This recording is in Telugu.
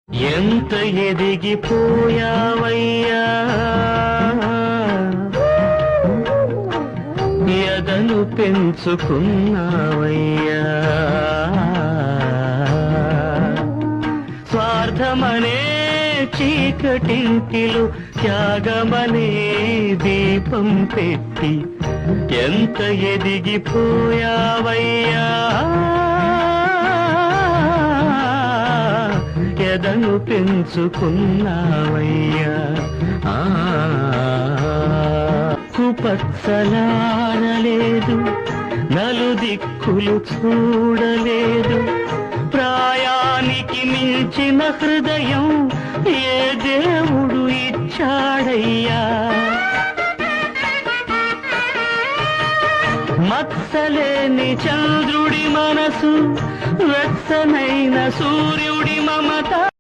ఎంత ఎదిగిపోయావయ్యా, ఎదను పెంచుకున్నావయ్యా. స్వార్థమనే చీకటింటిలో త్యాగమనే దీపం పెట్టి ఎంత ఎదిగిపోయావయ్యా, ఎదను పెంచుకున్నావయ్యా. కుపచ్చలాడలేదు, నలుదిక్కులు చూడలేదు, ప్రాయానికి మించిన హృదయం ఏ దేవుడు ఇచ్చాడయ్యా. మత్సలేని చంద్రుడి మనసు, వెచ్చనైన సూర్యుడి మమత.